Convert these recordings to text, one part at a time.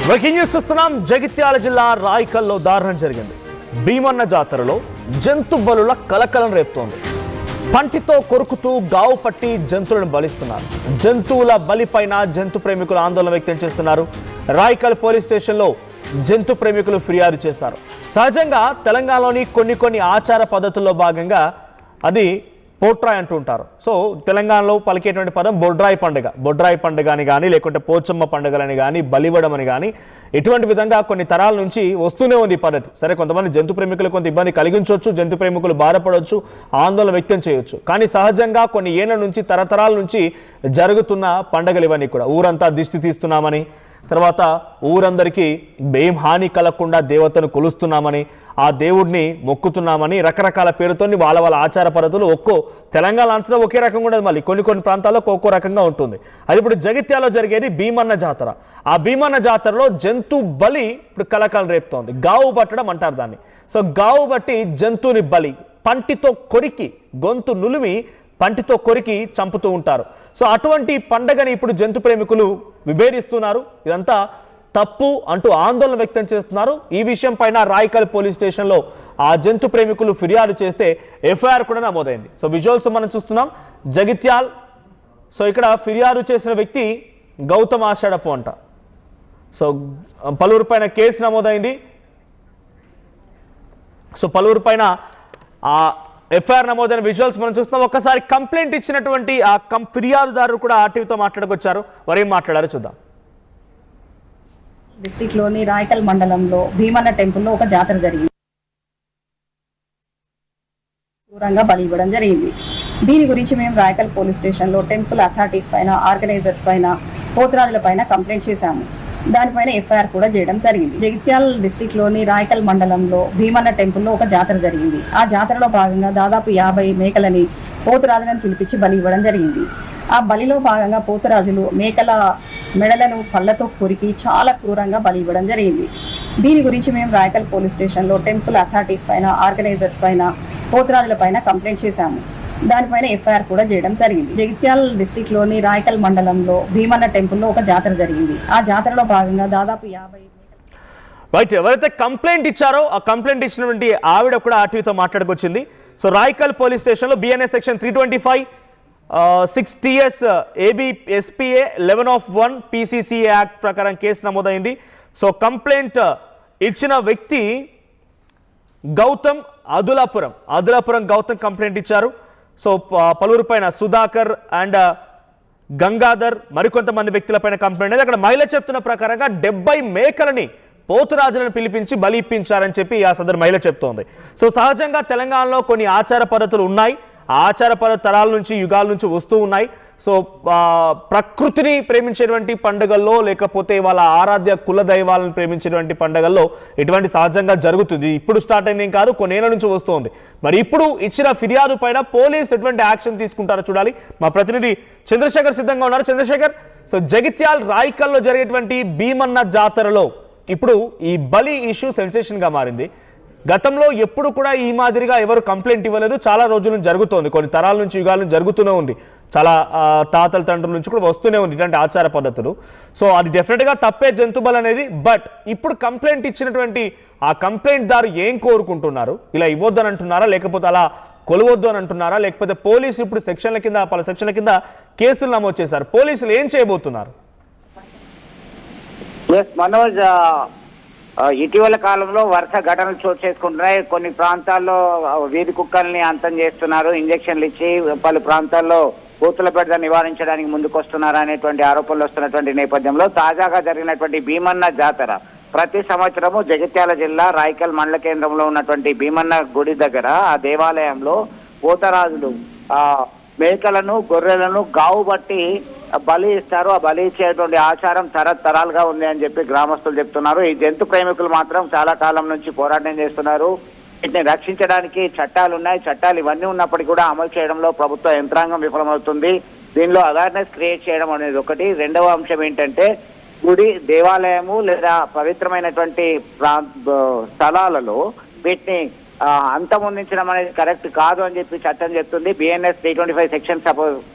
Breaking news చూస్తున్నాం. జగిత్యాల జిల్లా రాయికల్లో దారుణం జరిగింది. భీమన్న జాతరలో జంతు బలుల కలకలం రేపుతోంది. పంటితో కొరుకుతూ గావు పట్టి జంతువులను బలిస్తున్నారు. జంతువుల బలిపైన జంతు ప్రేమికులు ఆందోళన వ్యక్తం చేస్తున్నారు. రాయికల్ పోలీస్ స్టేషన్లో జంతు ప్రేమికులు ఫిర్యాదు చేశారు. సహజంగా తెలంగాణలోని కొన్ని ఆచార పద్ధతుల్లో భాగంగా అది పోట్రాయ్ అంటుంటారు. సో తెలంగాణలో పలికేటువంటి పదం బొడ్రాయి పండుగ. బొడ్రాయి పండుగ అని కానీ, లేకుంటే పోచమ్మ పండుగలని కానీ, బలివ్వడం అని కానీ, ఇటువంటి విధంగా కొన్ని తరాల నుంచి వస్తూనే ఉంది ఈ పద్ధతి. సరే, కొంతమంది జంతు ప్రేమికులు కొంత ఇబ్బంది కలిగించవచ్చు, జంతు ప్రేమికులు బాధపడవచ్చు, ఆందోళన వ్యక్తం చేయొచ్చు. కానీ సహజంగా కొన్ని ఏళ్ల నుంచి, తరతరాల నుంచి జరుగుతున్న పండుగలు ఇవన్నీ కూడా. ఊరంతా దిష్టి తీస్తున్నామని, తర్వాత ఊరందరికీ ఏం హాని కలగకుండా దేవతను కొలుస్తున్నామని, ఆ దేవుడిని మొక్కుతున్నామని రకరకాల పేరుతో వాళ్ళ ఆచార పద్ధతులు ఒక్కో తెలంగాణ అంతా ఒకే రకంగా ఉండదు. మళ్ళీ కొన్ని ప్రాంతాల్లో ఒక్కో రకంగా ఉంటుంది. అది ఇప్పుడు జగిత్యాలలో జరిగేది భీమన్న జాతర. ఆ భీమన్న జాతరలో జంతు బలి ఇప్పుడు కలకలం రేపుతోంది. గావు పట్టడం అంటారు దాన్ని. సో గావు బట్టి జంతువుని బలి, పంటితో కొరికి, గొంతు నులిమి పంటితో కొరికి చంపుతూ ఉంటారు. సో అటువంటి పండగని ఇప్పుడు జంతు ప్రేమికులు విభేదిస్తున్నారు. ఇదంతా తప్పు అంటూ ఆందోళన వ్యక్తం చేస్తున్నారు. ఈ విషయం పైన రాయికల్ పోలీస్ స్టేషన్లో ఆ జంతు ప్రేమికులు ఫిర్యాదు చేస్తే ఎఫ్ఐఆర్ కూడా నమోదైంది. సో విజువల్స్ మనం చూస్తున్నాం. జగిత్యాల్. సో ఇక్కడ ఫిర్యాదు చేసిన వ్యక్తి గౌతమ్ ఆషాడపు అంట. సో పలువురు పైన కేసు నమోదైంది. సో పలువురు పైన ఆ ఎఫ్ఐఆర్ నమోదైన విజువల్స్ మనం చూస్తున్నాం. ఒక్కసారి కంప్లైంట్ ఇచ్చినటువంటి ఆ ఫిర్యాదుదారు కూడా ఆర్టీవీతో మాట్లాడుకొచ్చారు. వారు ఏం మాట్లాడారో చూద్దాం. డిస్ట్రిక్ట్ లోని రాయకల్ మండలంలో భీమన్న టెంపుల్లో ఒక జాతర జరిగింది. దూరంగా బలి ఇవ్వడం జరిగింది. దీని గురించి మేము రాయకల్ పోలీస్ స్టేషన్లో టెంపుల్ అథారిటీస్ పైన, ఆర్గనైజర్స్ పైన, పోతురాజుల పైన కంప్లైంట్ చేశాము. దానిపైన ఎఫ్ఐఆర్ కూడా చేయడం జరిగింది. జగిత్యాల డిస్ట్రిక్ట్ లోని రాయకల్ మండలంలో భీమన్న టెంపుల్లో ఒక జాతర జరిగింది. ఆ జాతరలో భాగంగా దాదాపు 50 మేకలని పోతురాజులను పిలిపించి బలి ఇవ్వడం జరిగింది. ఆ బలిలో భాగంగా పోతురాజులు మేకల మెడలను పళ్ళతో కొరికి చాలా క్రూరంగా బలి ఇవ్వడం జరిగింది. దీని గురించి మేము రాయకల్ పోలీస్ స్టేషన్లో టెంపుల్ అథారిటీస్ పైన, ఆర్గనైజర్స్ పైన, పోతురాజుల పైన కంప్లైంట్ చేశాము. దానిపైన ఎఫ్ఐఆర్ కూడా చేయడం జరిగింది. జగిత్యాల డిస్ట్రిక్ట్ లోని రాయకల్ మండలంలో భీమన్న టెంపుల్లో ఒక జాతర జరిగింది. ఆ జాతరలో భాగంగా దాదాపు 50 రైట్. ఎవరైతే కంప్లైంట్ ఇచ్చారో ఆ కంప్లైంట్ ఇచ్చినటువంటి ఆవిడ కూడా ఆర్టీవీతో మాట్లాడుకొచ్చింది. సో రాయకల్ పోలీస్ స్టేషన్లో BNS section 325 6TS AB SPA 11/1 PCCA act ప్రకారం కేసు నమోదైంది. సో కంప్లైంట్ ఇచ్చిన వ్యక్తి గౌతమ్ అదులాపురం గౌతమ్ కంప్లైంట్ ఇచ్చారు. సో పలువురు పైన సుధాకర్ అండ్ గంగాధర్ మరికొంతమంది వ్యక్తులపైన కంప్లైంట్ అనేది. అక్కడ మహిళ చెప్తున్న ప్రకారంగా 70 మేకలని పోతురాజులను పిలిపించి బలి ఇప్పించారని చెప్పి ఆ సదరు మహిళ చెప్తోంది. సో సహజంగా తెలంగాణలో కొన్ని ఆచార పద్ధతులు ఉన్నాయి. ఆ ఆచార పద్ధతి తరాల నుంచి, యుగాల నుంచి వస్తూ ఉన్నాయి. సో ప్రకృతిని ప్రేమించేటువంటి పండుగల్లో, లేకపోతే వాళ్ళ ఆరాధ్య కుల దైవాలను ప్రేమించేటువంటి పండుగల్లో ఇటువంటి సహజంగా జరుగుతుంది. ఇప్పుడు స్టార్ట్ అయింది కాదు, కొన్నేళ్ల నుంచి వస్తుంది. మరి ఇప్పుడు ఇచ్చిన ఫిర్యాదు పైన పోలీస్ ఎటువంటి యాక్షన్ తీసుకుంటారో చూడాలి. మా ప్రతినిధి చంద్రశేఖర్ సిద్ధంగా ఉన్నారు. చంద్రశేఖర్, సో జగిత్యాల్ రాయికల్లో జరిగేటువంటి భీమన్న జాతరలో ఇప్పుడు ఈ బలి ఇష్యూ సెన్సేషన్గా మారింది. గతంలో ఎప్పుడు కూడా ఈ మాదిరిగా ఎవరు కంప్లైంట్ ఇవ్వలేదు. చాలా రోజుల నుంచి జరుగుతోంది, కొన్ని తరాల నుంచి, యుగాల నుంచి జరుగుతూనే ఉంది. చాలా తాతల తండ్రుల నుంచి కూడా వస్తూనే ఉంది ఇట్లాంటి ఆచార పద్ధతులు. సో అది డెఫినెట్గా తప్పే జంతుబలి అనేది. బట్ ఇప్పుడు కంప్లైంట్ ఇచ్చినటువంటి ఆ కంప్లైంట్ దారు ఏం కోరుకుంటున్నారు? ఇలా ఇవ్వద్దు అని అంటున్నారా, లేకపోతే అలా కొలవద్దు అని అంటున్నారా, లేకపోతే పోలీసులు ఇప్పుడు పలు సెక్షన్ల కింద కేసులు నమోదు చేశారు. పోలీసులు ఏం చేయబోతున్నారు? మనోజ్, ఇటీవల కాలంలో వరుస ఘటనలు చోటు చేసుకుంటున్నాయి. కొన్ని ప్రాంతాల్లో వీధి కుక్కల్ని అంతం చేస్తున్నారు, ఇంజక్షన్లు ఇచ్చి పలు ప్రాంతాల్లో కోతుల బెడద నివారించడానికి ముందుకొస్తున్నారు అనేటువంటి ఆరోపణలు వస్తున్నటువంటి నేపథ్యంలో తాజాగా జరిగినటువంటి భీమన్న జాతర ప్రతి సంవత్సరము జగిత్యాల జిల్లా రాయికల్ మండల కేంద్రంలో ఉన్నటువంటి భీమన్న గుడి దగ్గర ఆ దేవాలయంలో పోతరాజులు మేకలను, గొర్రెలను గావు బట్టి బలి ఇస్తారు. ఆ బలి ఇచ్చేటువంటి ఆచారం తరతరాలుగా ఉంది అని చెప్పి గ్రామస్తులు చెప్తున్నారు. ఈ జంతు ప్రేమికులు మాత్రం చాలా కాలం నుంచి పోరాటం చేస్తున్నారు. వీటిని రక్షించడానికి చట్టాలు ఉన్నాయి. చట్టాలు ఇవన్నీ ఉన్నప్పటికీ కూడా అమలు చేయడంలో ప్రభుత్వ యంత్రాంగం విఫలమవుతుంది. దీనిలో అవేర్నెస్ క్రియేట్ చేయడం అనేది ఒకటి. రెండవ అంశం ఏంటంటే గుడి, దేవాలయము లేదా పవిత్రమైనటువంటి స్థలాలలో వీటిని అంతమొందించడం అనేది కరెక్ట్ కాదు అని చెప్పి చట్టం చెప్తుంది. బిఎన్ఎస్ 325 సెక్షన్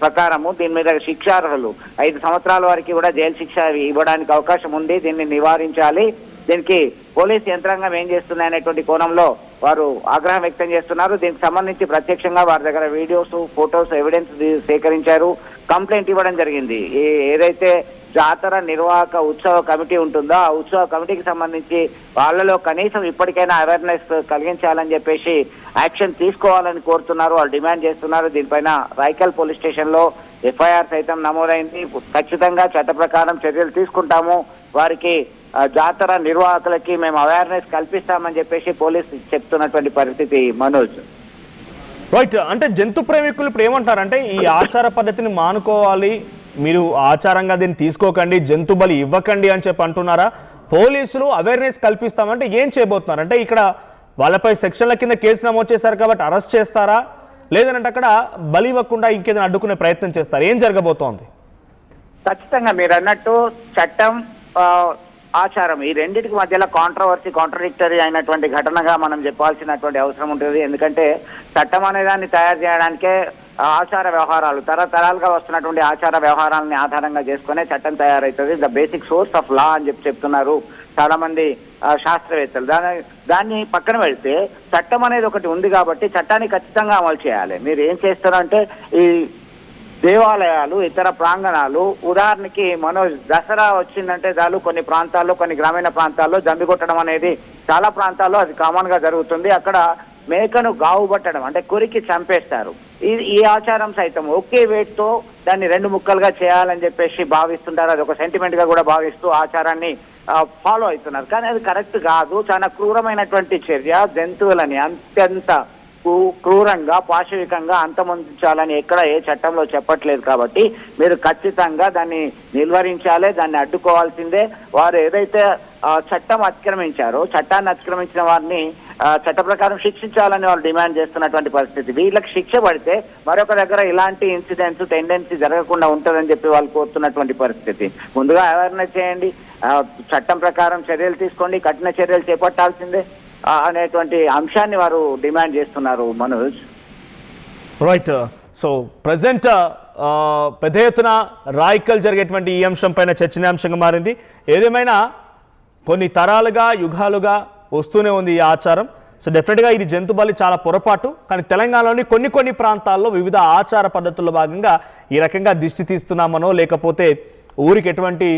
ప్రకారము దీని మీద శిక్షార్హులు 5 సంవత్సరాల వరకు కూడా జైలు శిక్ష ఇవ్వడానికి అవకాశం ఉంది. దీన్ని నివారించాలి. దీనికి పోలీస్ యంత్రాంగం ఏం చేస్తుంది అనేటువంటి కోణంలో వారు ఆగ్రహం వ్యక్తం చేస్తున్నారు. దీనికి సంబంధించి ప్రత్యక్షంగా వారి దగ్గర వీడియోస్, ఫొటోస్, ఎవిడెన్స్ సేకరించారు. కంప్లైంట్ ఇవ్వడం జరిగింది. ఏదైతే జాతర నిర్వాహక ఉత్సవ కమిటీ ఉంటుందో ఆ ఉత్సవ కమిటీకి సంబంధించి వాళ్ళలో కనీసం ఇప్పటికైనా అవేర్నెస్ కలిగించాలని చెప్పేసి యాక్షన్ తీసుకోవాలని కోరుతున్నారు, వాళ్ళు డిమాండ్ చేస్తున్నారు. దీనిపైన రాయకల్ పోలీస్ స్టేషన్ లో ఎఫ్ఐఆర్ సైతం నమోదైంది. ఖచ్చితంగా చట్ట ప్రకారం చర్యలు తీసుకుంటాము, వారికి జాతర నిర్వాహకులకి మేము అవేర్నెస్ కల్పిస్తామని చెప్పేసి పోలీసు చెప్తున్నటువంటి పరిస్థితి. మనోజ్, రైట్. అంటే జంతు ప్రేమికులు ఇప్పుడు ఏమంటారంటే ఈ ఆచార పద్ధతిని మానుకోవాలి, మీరు ఆచారంగా దీన్ని తీసుకోకండి, జంతు బలి ఇవ్వకండి అని చెప్పి అంటున్నారా? పోలీసులు అవేర్నెస్ కల్పిస్తామంటే ఏం చేయబోతున్నారు? అంటే ఇక్కడ వాళ్ళపై సెక్షన్ల కింద కేసు నమోదు చేశారు కాబట్టి అరెస్ట్ చేస్తారా, లేదంటే అక్కడ బలి ఇవ్వకుండా ఇంకేదైనా అడ్డుకునే ప్రయత్నం చేస్తారా? ఏం జరగబోతోంది? ఖచ్చితంగా మీరు అన్నట్టు చట్టం, ఆచారం ఈ రెండింటికి మధ్యలో కాంట్రడిక్టరీ అయినటువంటి ఘటనగా మనం చెప్పాల్సినటువంటి అవసరం ఉంటుంది. ఎందుకంటే చట్టం అనే దాన్ని తయారు చేయడానికే ఆచార వ్యవహారాలు, తరతరాలుగా వస్తున్నటువంటి ఆచార వ్యవహారాలని ఆధారంగా చేసుకునే చట్టం తయారవుతుంది. The basic source of law అని చెప్తున్నారు చాలా మంది శాస్త్రవేత్తలు. దాన్ని పక్కన పెడితే చట్టం అనేది ఒకటి ఉంది కాబట్టి చట్టాన్ని ఖచ్చితంగా అమలు చేయాలి. మీరు ఏం చేస్తారంటే ఈ దేవాలయాలు, ఇతర ప్రాంగణాలు, ఉదాహరణకి మనోజ్ దసరా వచ్చిందంటే చాలు కొన్ని ప్రాంతాల్లో, కొన్ని గ్రామీణ ప్రాంతాల్లో జంబి కొట్టడం అనేది చాలా ప్రాంతాల్లో అది కామన్ గా జరుగుతుంది. అక్కడ మేకను గావు పట్టడం అంటే కొరికి చంపేస్తారు. ఈ ఆచారం సైతం ఒకే వెయిట్ తో దాన్ని 2 ముక్కలుగా చేయాలని చెప్పేసి భావిస్తుంటారు. అది ఒక సెంటిమెంట్ గా కూడా భావిస్తూ ఆచారాన్ని ఫాలో అవుతున్నారు. కానీ అది కరెక్ట్ కాదు. చాలా క్రూరమైనటువంటి చర్య. జంతువులని అత్యంత క్రూరంగా, పాశవికంగా అంతమొందించాలని ఎక్కడ ఏ చట్టంలో చెప్పట్లేదు. కాబట్టి మీరు ఖచ్చితంగా దాన్ని నిలువరించాలి, దాన్ని అడ్డుకోవాల్సిందే. వారు ఏదైతే చట్టం అతిక్రమించారో, చట్టాన్ని అతిక్రమించిన వారిని చట్ట ప్రకారం శిక్షించాలని వాళ్ళు డిమాండ్ చేస్తున్నటువంటి పరిస్థితి. వీళ్ళకి శిక్ష పడితే మరొక దగ్గర ఇలాంటి ఇన్సిడెంట్స్, టెండెన్సీ జరగకుండా ఉంటుందని చెప్పి వాళ్ళు కోరుతున్నటువంటి పరిస్థితి. ముందుగా అవేర్నెస్ చేయండి, చట్టం ప్రకారం చర్యలు తీసుకోండి, కఠిన చర్యలు చేపట్టాల్సిందే అనేటువంటి అంశాన్ని వారు డిమాండ్ చేస్తున్నారు. మనోజ్, రైట్. సో ప్రజెంట్ పెద్ద ఎత్తున రాయకల్ జరిగేటువంటి ఈ అంశం పైన చర్చనీయాంశంగా మారింది. ఏదేమైనా కొన్ని తరాలుగా, యుగాలుగా వస్తూనే ఉంది ఈ ఆచారం. సో డెఫినెట్గా ఇది జంతు బలి చాలా పొరపాటు. కానీ తెలంగాణలోని కొన్ని ప్రాంతాల్లో వివిధ ఆచార పద్ధతుల్లో భాగంగా ఈ రకంగా దిష్టి తీస్తున్నామనో, లేకపోతే ఊరికి ఎటువంటి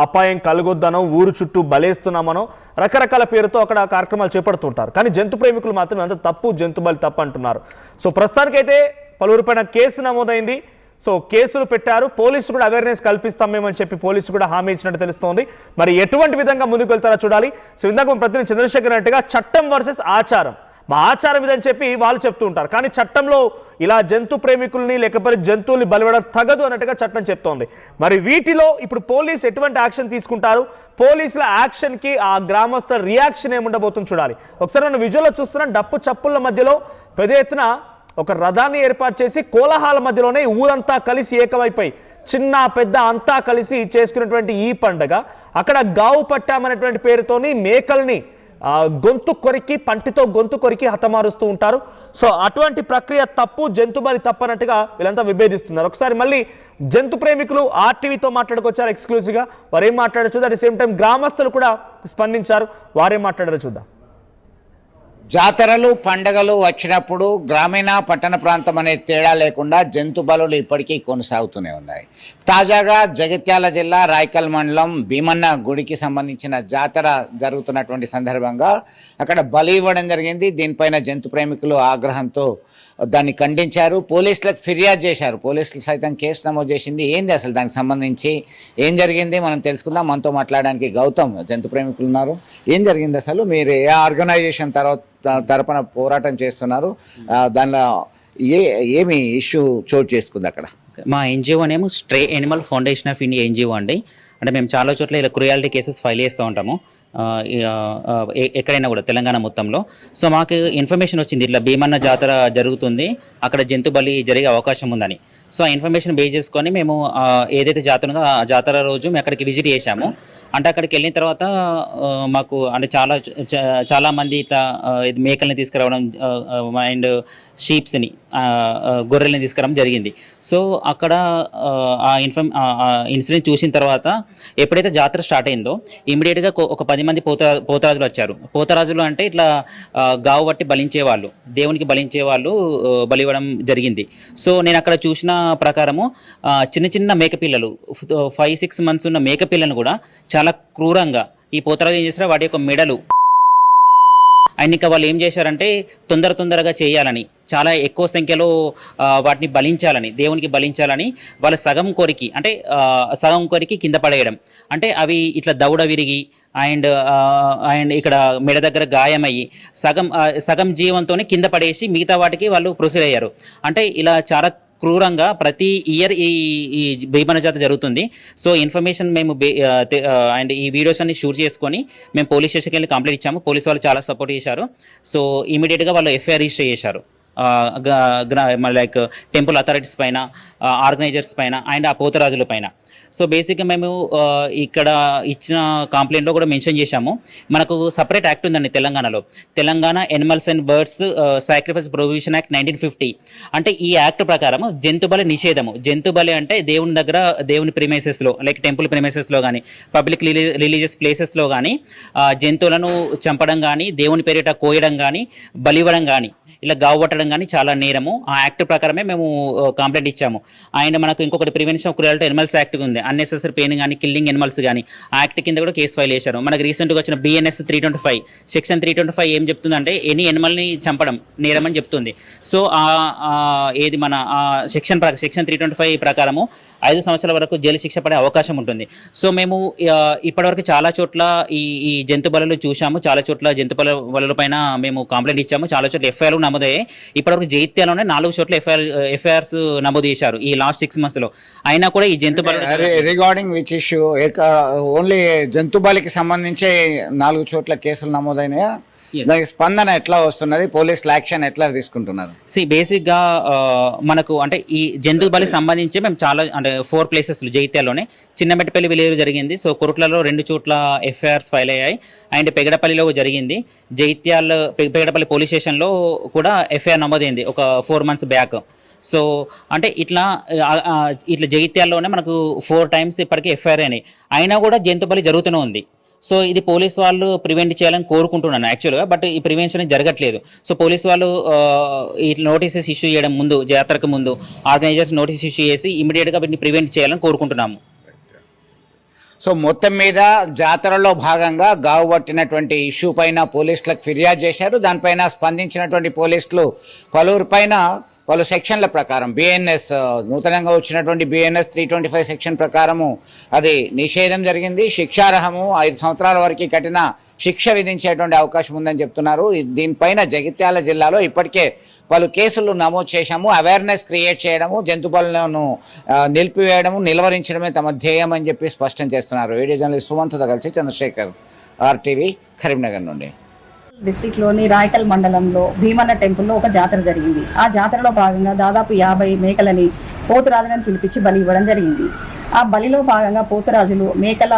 అపాయం కలగొద్దనో, ఊరు చుట్టూ బలేస్తున్నామనో రకరకాల పేరుతో అక్కడ కార్యక్రమాలు చేపడుతుంటారు. కానీ జంతు ప్రేమికులు మాత్రం అంత తప్పు, జంతు బలి తప్పు అంటున్నారు. సో ప్రస్తుతానికైతే పలువురిపైన కేసు నమోదైంది. సో కేసులు పెట్టారు. పోలీసులు కూడా అవేర్నెస్ కల్పిస్తాం మేమని చెప్పి పోలీసులు కూడా హామీ ఇచ్చినట్టు తెలుస్తోంది. మరి ఎటువంటి విధంగా ముందుకు వెళ్తారో చూడాలి. సో ఇందాక ప్రతినిధి చంద్రశేఖర్ అన్నట్టుగా చట్టం వర్సెస్ ఆచారం, మా ఆచారం ఇదని చెప్పి వాళ్ళు చెప్తూ ఉంటారు. కానీ చట్టంలో ఇలా జంతు ప్రేమికుల్ని లేకపోతే జంతువుల్ని బలివడం తగదు అన్నట్టుగా చట్టం చెప్తోంది. మరి వీటిలో ఇప్పుడు పోలీసు ఎటువంటి యాక్షన్ తీసుకుంటారు, పోలీసుల యాక్షన్కి ఆ గ్రామస్తుల రియాక్షన్ ఏముండబోతుంది చూడాలి. ఒకసారి మనం విజువల్లో చూస్తున్న డప్పు చప్పుల మధ్యలో పెద్ద ఎత్తున ఒక రథాన్ని ఏర్పాటు చేసి కోలాహాల మధ్యలోనే ఊరంతా కలిసి ఏకమైపోయి చిన్న పెద్ద అంతా కలిసి చేసుకున్నటువంటి ఈ పండగ అక్కడ గావు పట్టామనేటువంటి పేరుతోని మేకల్ని గొంతు కొరికి, పంటితో గొంతు కొరికి హతమారుస్తూ ఉంటారు. సో అటువంటి ప్రక్రియ తప్పు, జంతు బలి తప్పనట్టుగా వీళ్ళంతా విభేదిస్తున్నారు. ఒకసారి మళ్ళీ జంతు ప్రేమికులు ఆర్టీవీతో మాట్లాడుకొచ్చారు ఎక్స్క్లూజివ్గా. వారేం మాట్లాడారు చూద్దాం. అట్ ది సేమ్ టైం గ్రామస్తులు కూడా స్పందించారు, వారేం మాట్లాడారో చూద్దాం. జాతరలు, పండగలు వచ్చినప్పుడు గ్రామీణ, పట్టణ ప్రాంతం అనే తేడా లేకుండా జంతు బలులు ఇప్పటికీ కొనసాగుతూనే ఉన్నాయి. తాజాగా జగిత్యాల జిల్లా రాయకల్ మండలం భీమన్న గుడికి సంబంధించిన జాతర జరుగుతున్నటువంటి సందర్భంగా అక్కడ బలి ఇవ్వడం జరిగింది. దీనిపైన జంతు ప్రేమికులు ఆగ్రహంతో దాన్ని ఖండించారు. పోలీసులకు ఫిర్యాదు చేశారు. పోలీసులు సైతం కేసు నమోదు చేసింది. ఏంది అసలు దానికి సంబంధించి ఏం జరిగింది మనం తెలుసుకుందాం. మనతో మాట్లాడడానికి గౌతమ్, జంతు ప్రేమికులు ఉన్నారు. ఏం జరిగింది అసలు? మీరు ఏ ఆర్గనైజేషన్ తరపున పోరాటం చేస్తున్నారు? దానిలో ఏమి ఇష్యూ చోటు చేసుకుంది అక్కడ? మా NGO name stray Animal foundation of India NGO అండి. అంటే మేము చాలా చోట్ల ఇలా క్రూయాలిటీ కేసెస్ ఫైల్ చేస్తూ ఉంటాము. ఎక్కడైనా కూడా తెలంగాణ మొత్తంలో. సో మాకు ఇన్ఫర్మేషన్ వచ్చింది ఇట్లా భీమన్న జాతర జరుగుతుంది, అక్కడ జంతు బలి జరిగే అవకాశం ఉందని. సో ఆ ఇన్ఫర్మేషన్ బేస్ చేసుకొని మేము ఏదైతే జాతర ఉందో ఆ జాతర రోజు మేము అక్కడికి విజిట్ చేశాము. అంటే అక్కడికి వెళ్ళిన తర్వాత మాకు అంటే చాలా మంది ఇట్లా మేకల్ని తీసుకురావడం అండ్ షీప్స్ని గొర్రెల్ని తీసుకురావడం జరిగింది. సో అక్కడ ఆ ఇన్సిడెంట్ చూసిన తర్వాత ఎప్పుడైతే జాతర స్టార్ట్ అయిందో ఇమీడియట్గా ఒక 10 మంది పోతరాజులు వచ్చారు. పోతరాజులు అంటే ఇట్లా గావు బట్టి బలించేవాళ్ళు, దేవునికి బలించేవాళ్ళు బలివ్వడం జరిగింది. సో నేను అక్కడ చూసిన ప్రకారము చిన్న మేకపిల్లలు 5-6 months ఉన్న మేకపిల్లను కూడా చాలా క్రూరంగా ఈ పోతరాజు ఏం చేస్తారో వాటి యొక్క మెడలు అండ్ ఇంకా వాళ్ళు ఏం చేశారంటే తొందరగా చేయాలని, చాలా ఎక్కువ సంఖ్యలో వాటిని బలించాలని, దేవునికి బలించాలని వాళ్ళ సగం కొరికి కింద పడేయడం. అంటే అవి ఇట్లా దౌడ విరిగి అండ్ ఇక్కడ మెడ దగ్గర గాయమయ్యి సగం జీవంతోనే కింద పడేసి మిగతా వాటికి వాళ్ళు ప్రొసీడ్ అయ్యారు. అంటే ఇలా చాలా క్రూరంగా ప్రతి ఇయర్ ఈ భీమన్న జాతర జరుగుతుంది. సో ఇన్ఫర్మేషన్ మేము అండ్ ఈ వీడియోస్ అన్ని షూట్ చేసుకొని మేము పోలీస్ స్టేషన్కి వెళ్ళి కంప్లైంట్ ఇచ్చాము. పోలీస్ వాళ్ళు చాలా సపోర్ట్ చేశారు. సో ఇమీడియట్గా వాళ్ళు ఎఫ్ఐఆర్ రిజిస్టర్ చేశారు లైక్ టెంపుల్ అథారిటీస్ పైన, ఆర్గనైజర్స్ పైన అండ్ ఆ పోతరాజుల పైన. సో బేసిక్గా మేము ఇక్కడ ఇచ్చిన కంప్లైంట్లో కూడా మెన్షన్ చేశాము, మనకు సపరేట్ యాక్ట్ ఉందండి తెలంగాణలో, Telangana animals and birds sacrifice prohibition act 1950. అంటే ఈ యాక్ట్ ప్రకారం జంతుబలి నిషేధము. జంతుబలి అంటే దేవుని ప్రిమైసెస్లో లైక్ టెంపుల్ ప్రిమైసెస్లో కానీ పబ్లిక్ రిలీజియస్ ప్లేసెస్లో కానీ జంతువులను చంపడం కానీ దేవుని పేరిట కోయడం కానీ బలివ్వడం కానీ ఇలా గావు పట్టడం కానీ చాలా నేరము. ఆ యాక్ట్ ప్రకారమే మేము కంప్లైంట్ ఇచ్చాము. అండ్ మనకు ఇంకొకటి prevention of cruelty animals act ఉంది, అన్నెసెసరీ పెయిన్ కానీ కిల్లింగ్ ఎనిమల్స్ కానీ ఆ యాక్ట్ కింద కూడా కేసు ఫైల్ చేశారు. మనకు రీసెంట్గా వచ్చిన BNS 325 సెక్షన్ 325 ఏం చెప్తుందంటే ఎనీ ఎనిమల్ని చంపడం నేరం అని చెప్తుంది. సో ఏది మన సెక్షన్ 325 ప్రకారము 5 సంవత్సరాల వరకు జైలు శిక్ష పడే అవకాశం ఉంటుంది. సో మేము ఇప్పటివరకు చాలా చోట్ల ఈ జంతు బలులు చూసాము, చాలా చోట్ల జంతు బలుల పైన మేము కంప్లైంట్ ఇచ్చాము, చాలా చోట్ల ఎఫ్ఐఆర్లు నమోదయ్యాయి. ఇప్పటివరకు జైత్యాలోనే 4 చోట్ల ఎఫ్ఐఆర్స్ నమోదు చేశారు ఈ లాస్ట్ 6 months లో. అయినా కూడా ఈ జంతు బలు రిగార్డింగ్ విచ్ ఇష్యూ ఓన్లీ జంతు బలికి సంబంధించి 4 చోట్ల కేసులు నమోదైనాయా? దానికి స్పందన ఎట్లా వస్తున్నది? పోలీసులు యాక్షన్ ఎట్లా తీసుకుంటున్నారు? బేసిక్గా మనకు అంటే ఈ జంతు బలికి సంబంధించి మేము చాలా అంటే 4 places జైత్యాల్లోనే చిన్నమెట్టపల్లి విలేజ్ జరిగింది. సో కొరుట్లలో 2 చోట్ల ఎఫ్ఐఆర్స్ ఫైల్ అయ్యాయి అండ్ పెగడపల్లిలో జరిగింది. పెగడపల్లి పోలీస్ స్టేషన్లో కూడా ఎఫ్ఐఆర్ నమోదైంది ఒక 4 months బ్యాక్. సో అంటే ఇట్లా జగిత్యాల్లోనే మనకు 4 times ఇప్పటికీ ఎఫ్ఐఆర్ అయినాయి. అయినా కూడా జంతు బలి జరుగుతూనే ఉంది. సో ఇది పోలీస్ వాళ్ళు ప్రివెంట్ చేయాలని కోరుకుంటున్నాను యాక్చువల్గా, బట్ ఈ ప్రివెన్షన్ జరగట్లేదు. సో పోలీస్ వాళ్ళు ఈ నోటీసెస్ ఇష్యూ చేయడం ముందు, జాతరకు ముందు ఆర్గనైజర్స్ నోటీస్ ఇష్యూ చేసి ఇమీడియట్గా వీటిని ప్రివెంట్ చేయాలని కోరుకుంటున్నాము. సో మొత్తం మీద జాతరలో భాగంగా గావు పట్టినటువంటి ఇష్యూ పైన పోలీసులకు ఫిర్యాదు చేశారు. దానిపైన స్పందించినటువంటి పోలీసులు పలు సెక్షన్ల ప్రకారం BNS నూతనంగా వచ్చినటువంటి BNS 325 సెక్షన్ ప్రకారము అది నిషేధం జరిగింది, శిక్షార్హము, 5 సంవత్సరాల వరకు కఠిన శిక్ష విధించేటువంటి అవకాశం ఉందని చెప్తున్నారు. దీనిపైన జగిత్యాల జిల్లాలో ఇప్పటికే పలు కేసులు నమోదు చేశాము. అవేర్నెస్ క్రియేట్ చేయడము, జంతు బలులను నిలిపివేయడము, నిలువరించడమే తమ ధ్యేయం అని చెప్పి స్పష్టం చేస్తున్నారు. వీడియో జర్నలిస్ట్ సుమంత్తో కలిసి చంద్రశేఖర్, RTV, కరీంనగర్ నుండి. డిస్ట్రిక్ట్ లోని రాయకల్ మండలంలో భీమన్న టెంపుల్లో ఒక జాతర జరిగింది. ఆ జాతరలో భాగంగా దాదాపు 50 మేకలని పోతురాజులను పిలిపించి బలి ఇవ్వడం జరిగింది. ఆ బలిలో భాగంగా పోతురాజులు మేకల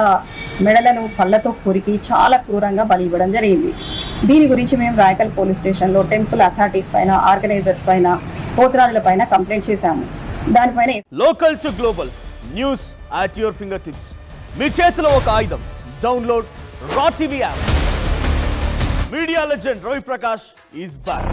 మెడలను పళ్ళతో కొరికి చాలా క్రూరంగా బలి ఇవ్వడం జరిగింది. దీని గురించి మేము రాయకల్ పోలీస్ స్టేషన్లో టెంపుల్ అథారిటీస్ పైన, ఆర్గనైజర్స్ పైన, పోతురాజుల పైన కంప్లైంట్ చేశాము. దానిపైన local to global news at your finger tips. మీ చేతిలో ఒక ఆయుధం. Download Raw TV app. Media legend Ravi Prakash is back.